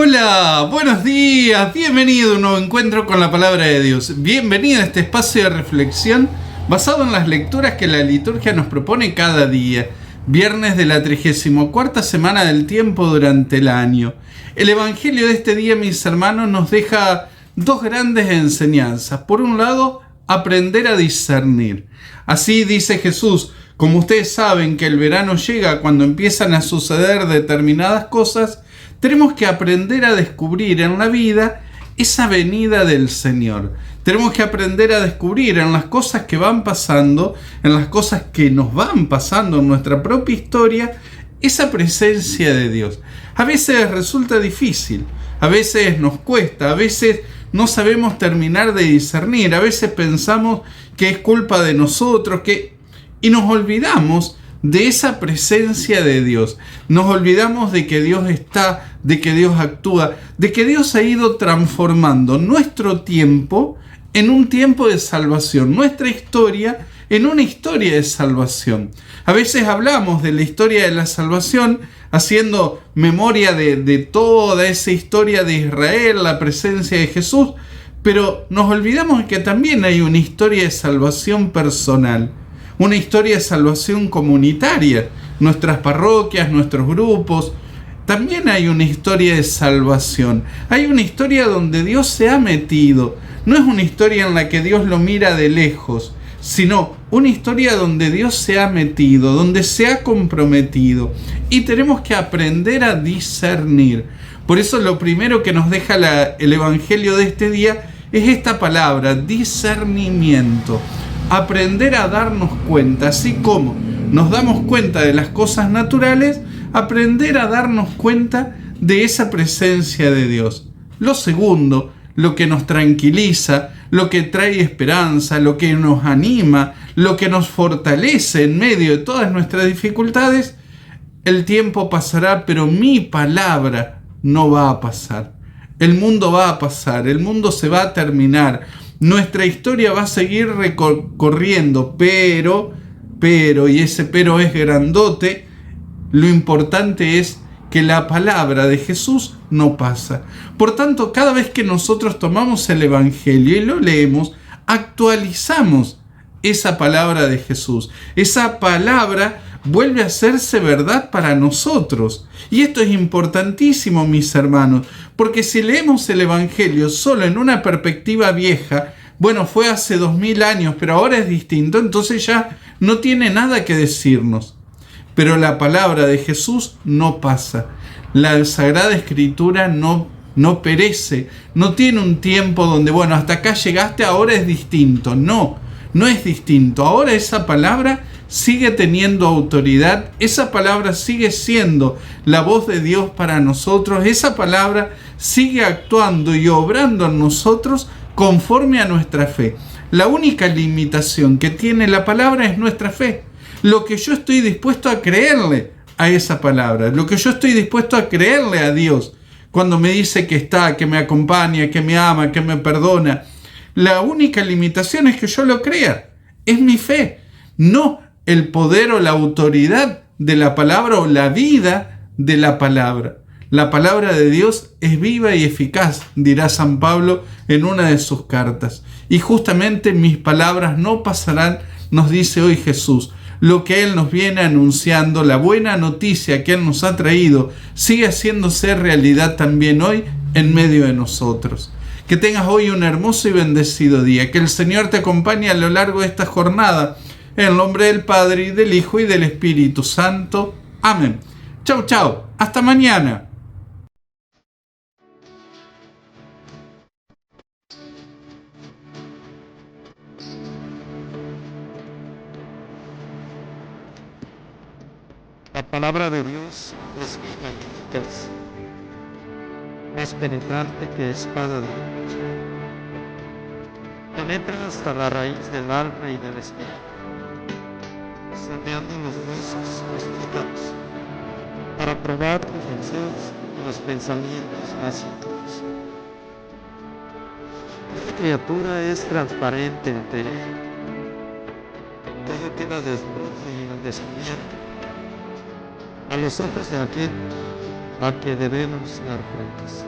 Hola, buenos días, bienvenido a un nuevo encuentro con la Palabra de Dios. Bienvenido a este espacio de reflexión basado en las lecturas que la liturgia nos propone cada día. Viernes de la 34ª semana del tiempo durante el año. El Evangelio de este día, mis hermanos, nos deja dos grandes enseñanzas. Por un lado, aprender a discernir. Así dice Jesús: como ustedes saben que el verano llega cuando empiezan a suceder determinadas cosas, tenemos que aprender a descubrir en la vida esa venida del Señor. Tenemos que aprender a descubrir en las cosas que van pasando, en las cosas que nos van pasando en nuestra propia historia, esa presencia de Dios. A veces resulta difícil, a veces nos cuesta, a veces no sabemos terminar de discernir, a veces pensamos que es culpa de nosotros, y nos olvidamos de esa presencia de Dios. Nos olvidamos de que Dios está, de que Dios actúa, de que Dios ha ido transformando nuestro tiempo en un tiempo de salvación, nuestra historia en una historia de salvación. A veces hablamos de la historia de la salvación haciendo memoria de toda esa historia de Israel, la presencia de Jesús, pero nos olvidamos de que también hay una historia de salvación personal. Una historia de salvación comunitaria, nuestras parroquias, nuestros grupos. También hay una historia de salvación. Hay una historia donde Dios se ha metido. No es una historia en la que Dios lo mira de lejos, sino una historia donde Dios se ha metido, donde se ha comprometido. Y tenemos que aprender a discernir. Por eso lo primero que nos deja el Evangelio de este día es esta palabra: discernimiento. Aprender a darnos cuenta, así como nos damos cuenta de las cosas naturales, aprender a darnos cuenta de esa presencia de Dios. Lo segundo, lo que nos tranquiliza, lo que trae esperanza, lo que nos anima, lo que nos fortalece en medio de todas nuestras dificultades: el tiempo pasará, pero mi palabra no va a pasar. El mundo va a pasar, el mundo se va a terminar. Nuestra historia va a seguir recorriendo, pero, y ese pero es grandote, lo importante es que la palabra de Jesús no pasa. Por tanto, cada vez que nosotros tomamos el Evangelio y lo leemos, actualizamos esa palabra de Jesús. Esa palabra vuelve a hacerse verdad para nosotros. Y esto es importantísimo, mis hermanos, porque si leemos el Evangelio solo en una perspectiva vieja, bueno, fue hace 2000 años, pero ahora es distinto, entonces ya no tiene nada que decirnos. Pero la palabra de Jesús no pasa. La Sagrada Escritura no perece, no tiene un tiempo donde, bueno, hasta acá llegaste, ahora es distinto. No es distinto. Ahora esa palabra sigue teniendo autoridad, esa palabra sigue siendo la voz de Dios para nosotros, esa palabra sigue actuando y obrando en nosotros conforme a nuestra fe. La única limitación que tiene la palabra es nuestra fe. Lo que yo estoy dispuesto a creerle a esa palabra, lo que yo estoy dispuesto a creerle a Dios cuando me dice que está, que me acompaña, que me ama, que me perdona. La única limitación es que yo lo crea. Es mi fe, no el poder o la autoridad de la palabra o la vida de la palabra. La palabra de Dios es viva y eficaz, dirá San Pablo en una de sus cartas. Y justamente mis palabras no pasarán, nos dice hoy Jesús. Lo que Él nos viene anunciando, la buena noticia que Él nos ha traído, sigue haciéndose realidad también hoy en medio de nosotros. Que tengas hoy un hermoso y bendecido día. Que el Señor te acompañe a lo largo de esta jornada. En el nombre del Padre, y del Hijo, y del Espíritu Santo. Amén. Chau, chau. Hasta mañana. La palabra de Dios es viva y eficaz, más penetrante que espada de luz. Penetra hasta la raíz del alma y del espíritu, sondeando los huesos, los tuétanos, para probar los deseos y los pensamientos más íntimos. Esta criatura es transparente ante él. Todo queda desnudo y al descubierto a los ojos de aquel a que debemos dar cuentas.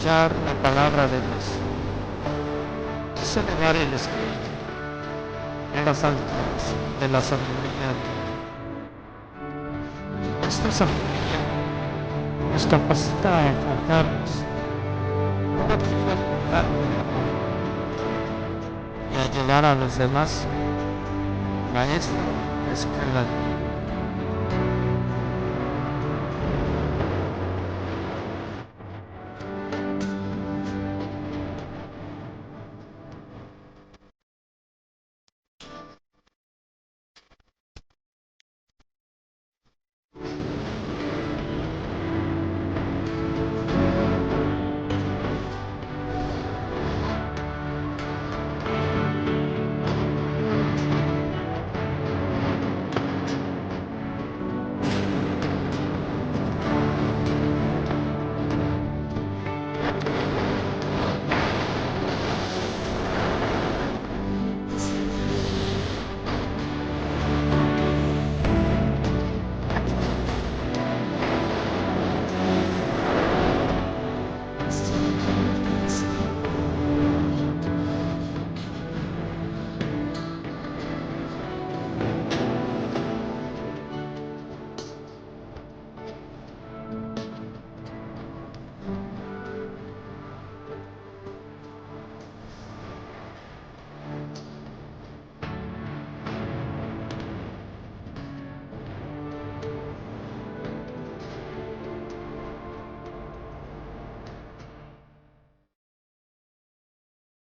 escuchar la palabra de Dios, celebrar el Espíritu en las alturas de la sabiduría. Esta sabiduría nos capacita a enfocarnos una actividad y ayudar a los demás. Maestro, escuela.